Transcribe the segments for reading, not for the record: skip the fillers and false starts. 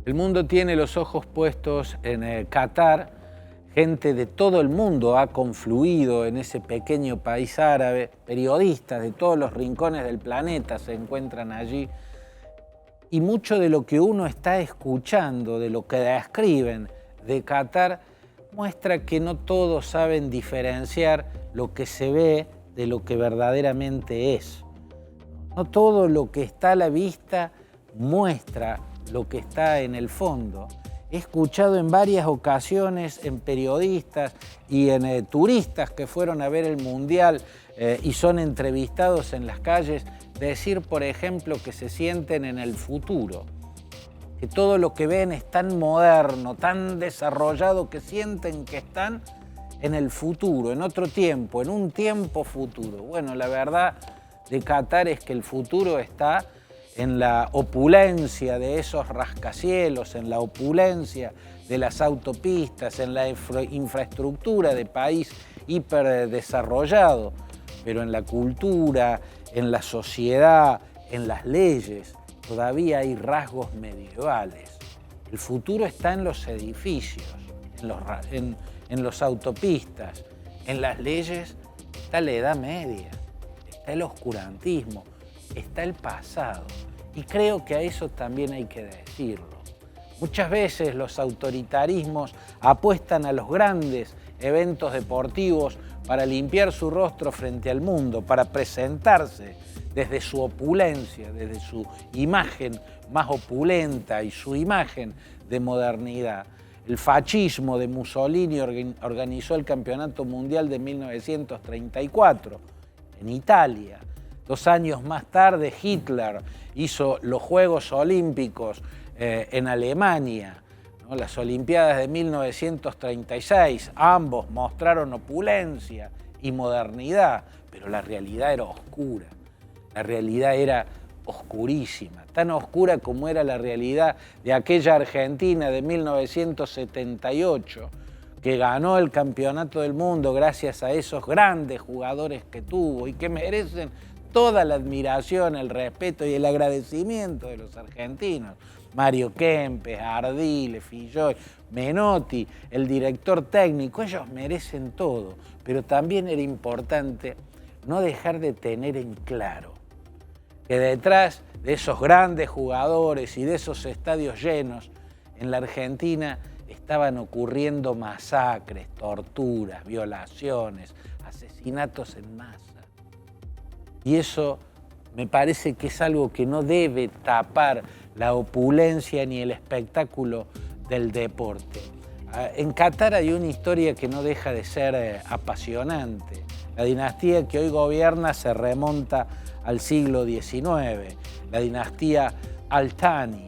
El mundo tiene los ojos puestos en Qatar. Gente de todo el mundo ha confluido en ese pequeño país árabe. Periodistas de todos los rincones del planeta se encuentran allí. Y mucho de lo que uno está escuchando, de lo que describen de Qatar, muestra que no todos saben diferenciar lo que se ve de lo que verdaderamente es. No todo lo que está a la vista muestra lo que está en el fondo. He escuchado en varias ocasiones en periodistas y en turistas que fueron a ver el Mundial y son entrevistados en las calles decir, por ejemplo, que se sienten en el futuro, que todo lo que ven es tan moderno, tan desarrollado, que sienten que están en el futuro, en otro tiempo, en un tiempo futuro. Bueno, la verdad de Qatar es que el futuro está en la opulencia de esos rascacielos, en la opulencia de las autopistas, en la infraestructura de país hiperdesarrollado, pero en la cultura, en la sociedad, en las leyes, todavía hay rasgos medievales. El futuro está en los edificios, en los autopistas, en las leyes está la Edad Media, está el oscurantismo, está el pasado. Y creo que a eso también hay que decirlo. Muchas veces los autoritarismos apuestan a los grandes eventos deportivos para limpiar su rostro frente al mundo, para presentarse desde su opulencia, desde su imagen más opulenta y su imagen de modernidad. El fascismo de Mussolini organizó el Campeonato Mundial de 1934 en Italia. 2 años más tarde, Hitler hizo los Juegos Olímpicos en Alemania, ¿no? Las Olimpiadas de 1936, ambos mostraron opulencia y modernidad, pero la realidad era oscura, la realidad era oscurísima, tan oscura como era la realidad de aquella Argentina de 1978, que ganó el Campeonato del Mundo gracias a esos grandes jugadores que tuvo y que merecen toda la admiración, el respeto y el agradecimiento de los argentinos. Mario Kempes, Ardiles, Filloy, Menotti, el director técnico, ellos merecen todo, pero también era importante no dejar de tener en claro que detrás de esos grandes jugadores y de esos estadios llenos, en la Argentina estaban ocurriendo masacres, torturas, violaciones, asesinatos en masa. Y eso me parece que es algo que no debe tapar la opulencia ni el espectáculo del deporte. En Qatar hay una historia que no deja de ser apasionante. La dinastía que hoy gobierna se remonta al siglo XIX, la dinastía Al Thani,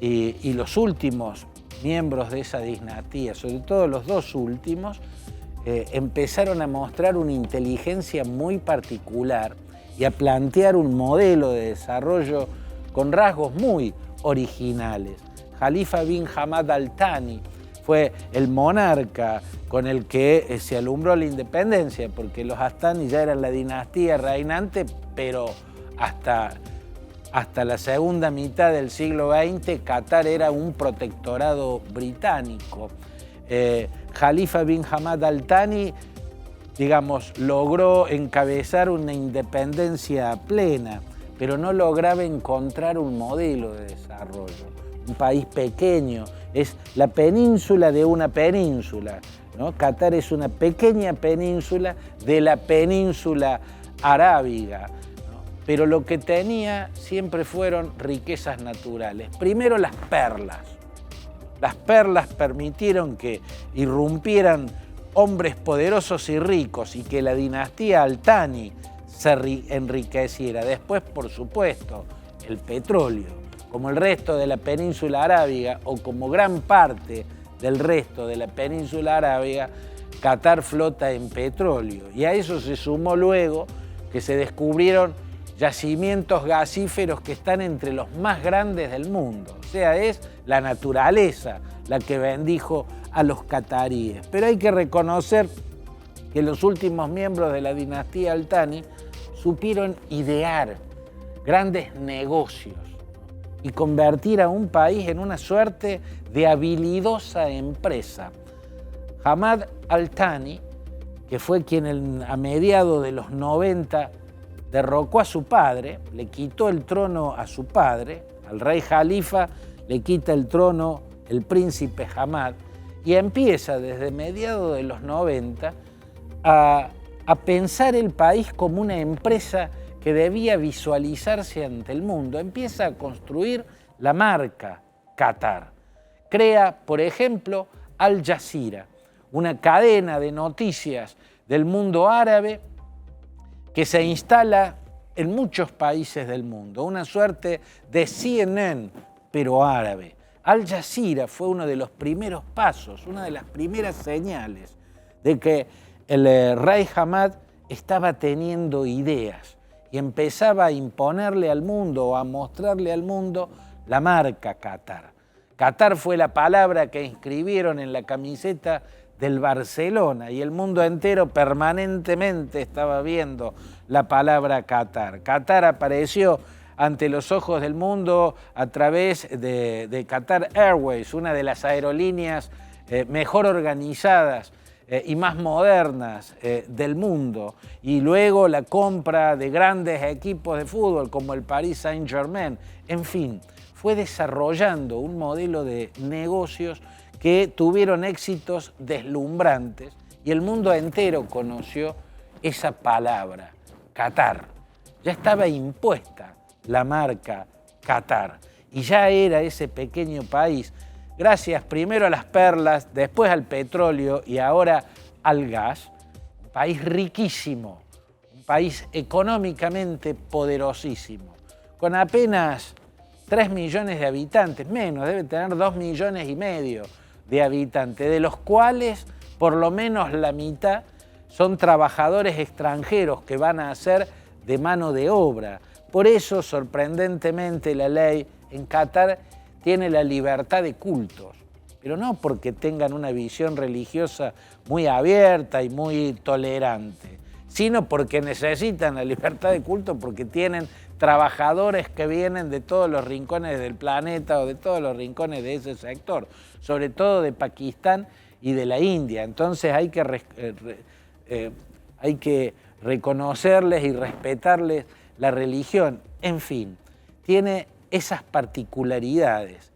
y los últimos miembros de esa dinastía, sobre todo los 2 últimos, empezaron a mostrar una inteligencia muy particular y a plantear un modelo de desarrollo con rasgos muy originales. Khalifa bin Hamad Al Thani fue el monarca con el que se alumbró la independencia, porque los Al Thani ya eran la dinastía reinante, pero hasta la segunda mitad del siglo XX, Qatar era un protectorado británico. Khalifa bin Hamad Al Thani, digamos, logró encabezar una independencia plena, pero no lograba encontrar un modelo de desarrollo. Un país pequeño, es la península de una península, ¿no? Qatar es una pequeña península de la península arábiga, ¿no? Pero lo que tenía siempre fueron riquezas naturales. Primero las perlas. Las perlas permitieron que irrumpieran hombres poderosos y ricos y que la dinastía Al Thani se enriqueciera. Después, por supuesto, el petróleo. Como el resto de la península arábiga o como gran parte del resto de la península arábiga, Qatar flota en petróleo. Y a eso se sumó luego que se descubrieron yacimientos gasíferos que están entre los más grandes del mundo. O sea, es la naturaleza la que bendijo a los cataríes. Pero hay que reconocer que los últimos miembros de la dinastía Al Thani supieron idear grandes negocios y convertir a un país en una suerte de habilidosa empresa. Hamad Al Thani, que fue quien a mediados de los 90 derrocó a su padre, le quitó el trono a su padre, al rey Jalifa le quita el trono el príncipe Hamad, y empieza desde mediados de los 90 a pensar el país como una empresa que debía visualizarse ante el mundo. Empieza a construir la marca Qatar. Crea, por ejemplo, Al Jazeera, una cadena de noticias del mundo árabe que se instala en muchos países del mundo, una suerte de CNN, pero árabe. Al Jazeera fue uno de los primeros pasos, una de las primeras señales de que el rey Hamad estaba teniendo ideas y empezaba a imponerle al mundo o a mostrarle al mundo la marca Qatar. Qatar fue la palabra que inscribieron en la camiseta del Barcelona y el mundo entero permanentemente estaba viendo la palabra Qatar. Qatar apareció ante los ojos del mundo a través de Qatar Airways, una de las aerolíneas mejor organizadas y más modernas del mundo, y luego la compra de grandes equipos de fútbol como el Paris Saint-Germain. En fin, fue desarrollando un modelo de negocios que tuvieron éxitos deslumbrantes y el mundo entero conoció esa palabra, Qatar. Ya estaba impuesta la marca Qatar y ya era ese pequeño país, gracias primero a las perlas, después al petróleo y ahora al gas, un país riquísimo, un país económicamente poderosísimo, con apenas 3 millones de habitantes, menos, debe tener 2,5 millones de habitantes, de los cuales por lo menos la mitad son trabajadores extranjeros que van a hacer de mano de obra. Por eso, sorprendentemente, la ley en Qatar tiene la libertad de cultos, pero no porque tengan una visión religiosa muy abierta y muy tolerante, sino porque necesitan la libertad de culto, porque tienen trabajadores que vienen de todos los rincones del planeta o de todos los rincones de ese sector, sobre todo de Pakistán y de la India. Entonces hay que reconocerles y respetarles la religión. En fin, tiene esas particularidades,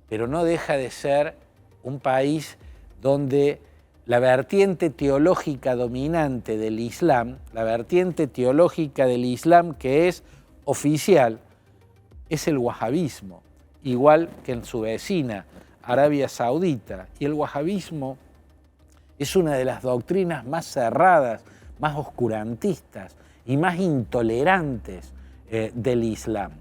pero no deja de ser un país donde la vertiente teológica dominante del Islam, la vertiente teológica del Islam que es oficial, es el wahabismo, igual que en su vecina, Arabia Saudita. Y el wahabismo es una de las doctrinas más cerradas, más oscurantistas y más intolerantes del Islam.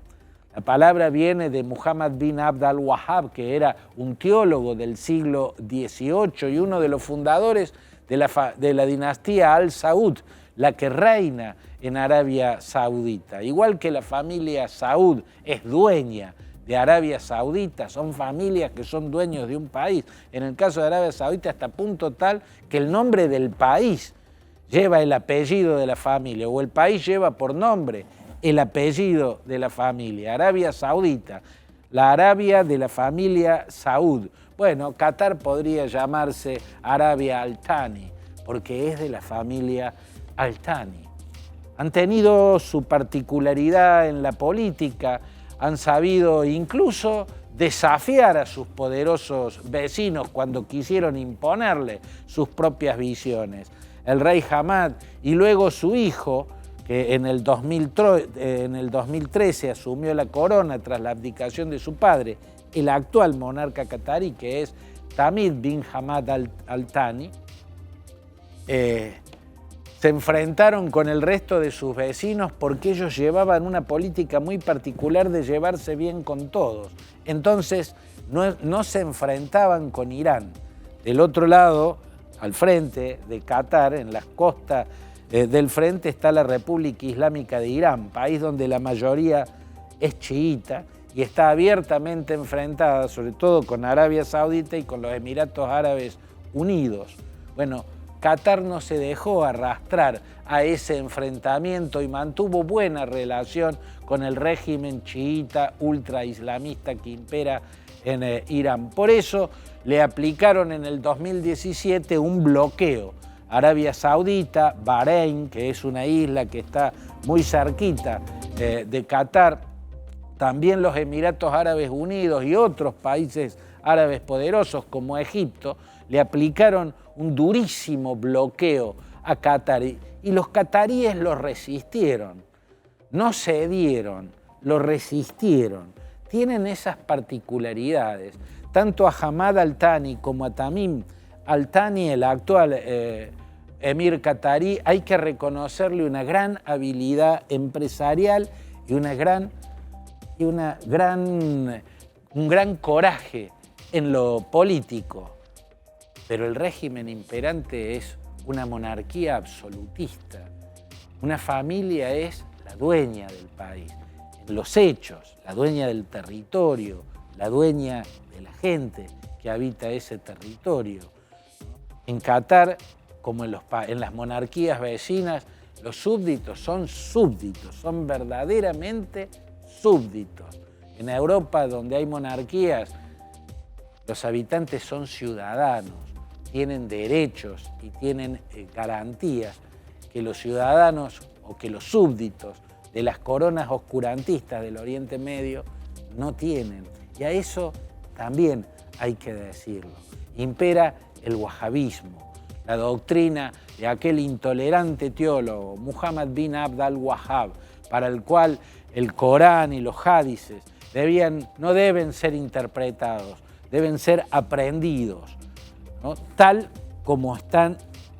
La palabra viene de Muhammad bin Abd al-Wahhab, que era un teólogo del siglo XVIII y uno de los fundadores de la dinastía Al-Saud, la que reina en Arabia Saudita. Igual que la familia Saud es dueña de Arabia Saudita, son familias que son dueños de un país. En el caso de Arabia Saudita, hasta punto tal que el nombre del país lleva el apellido de la familia, o el país lleva por nombre el apellido de la familia. Arabia Saudita, la Arabia de la familia Saud. Bueno, Qatar podría llamarse Arabia Al Thani, porque es de la familia Al Thani. Han tenido su particularidad en la política, han sabido incluso desafiar a sus poderosos vecinos cuando quisieron imponerle sus propias visiones. El rey Hamad y luego su hijo, que en el 2013 asumió la corona tras la abdicación de su padre, el actual monarca qatarí, que es Tamim bin Hamad Al Thani, se enfrentaron con el resto de sus vecinos porque ellos llevaban una política muy particular de llevarse bien con todos. Entonces no se enfrentaban con Irán. Del otro lado, al frente de Qatar, en las costas del frente, está la República Islámica de Irán, país donde la mayoría es chiita y está abiertamente enfrentada, sobre todo con Arabia Saudita y con los Emiratos Árabes Unidos. Bueno, Qatar no se dejó arrastrar a ese enfrentamiento y mantuvo buena relación con el régimen chiita ultra islamista que impera en Irán. Por eso le aplicaron en el 2017 un bloqueo. Arabia Saudita, Bahrein, que es una isla que está muy cerquita de Qatar, también los Emiratos Árabes Unidos y otros países árabes poderosos como Egipto, le aplicaron un durísimo bloqueo a Qatar y los cataríes lo resistieron, no cedieron, lo resistieron. Tienen esas particularidades. Tanto a Hamad Al-Thani como a Tamim Al-Thani, el actual emir catarí, hay que reconocerle una gran habilidad empresarial y un gran coraje en lo político. Pero el régimen imperante es una monarquía absolutista. Una familia es la dueña del país, en los hechos, la dueña del territorio, la dueña de la gente que habita ese territorio. En Qatar, como en las monarquías vecinas, los súbditos, son verdaderamente súbditos. En Europa, donde hay monarquías, los habitantes son ciudadanos, tienen derechos y tienen garantías que los ciudadanos o que los súbditos de las coronas oscurantistas del Oriente Medio no tienen. Y a eso también hay que decirlo. Impera el wahabismo, la doctrina de aquel intolerante teólogo, Muhammad bin Abd al-Wahhab, para el cual el Corán y los hadices no deben ser interpretados, deben ser aprendidos, ¿no? Tal como están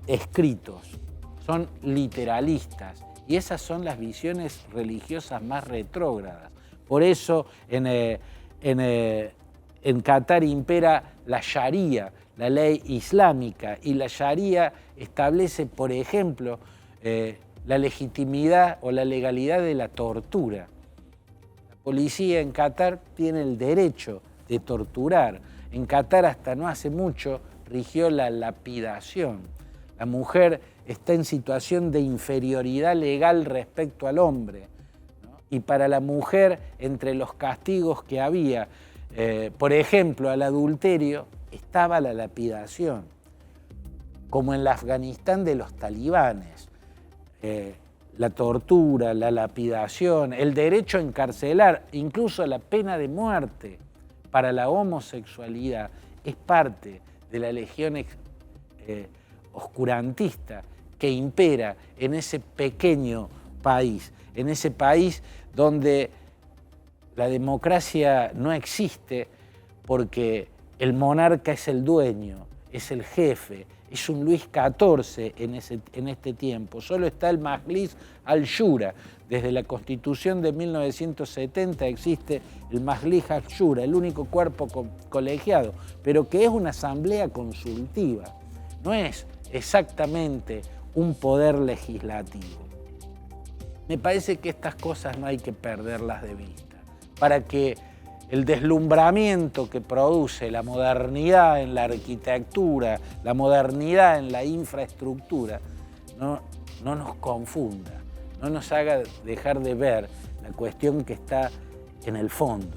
escritos. Son literalistas y esas son las visiones religiosas más retrógradas. Por eso en Qatar impera la Sharia, la ley islámica, y la Sharia establece, por ejemplo, la legitimidad o la legalidad de la tortura. La policía en Qatar tiene el derecho de torturar. En Qatar hasta no hace mucho rigió la lapidación. La mujer está en situación de inferioridad legal respecto al hombre, ¿no? Y para la mujer, entre los castigos que había, por ejemplo, al adulterio, estaba la lapidación, como en el Afganistán de los talibanes. La tortura, la lapidación, el derecho a encarcelar, incluso la pena de muerte para la homosexualidad es parte de la legión oscurantista que impera en ese pequeño país, en ese país donde la democracia no existe porque el monarca es el dueño, es el jefe, es un Luis XIV en este tiempo. Solo está el Majlis al-Shura. Desde la Constitución de 1970 existe el Majlis al-Shura, el único cuerpo colegiado, pero que es una asamblea consultiva. No es exactamente un poder legislativo. Me parece que estas cosas no hay que perderlas de vista, para que el deslumbramiento que produce la modernidad en la arquitectura, la modernidad en la infraestructura, no nos confunda, no nos haga dejar de ver la cuestión que está en el fondo.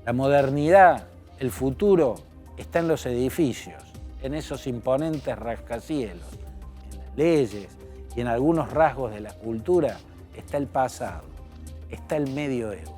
La modernidad, el futuro, está en los edificios, en esos imponentes rascacielos, en las leyes y en algunos rasgos de la cultura está el pasado, está el medioevo.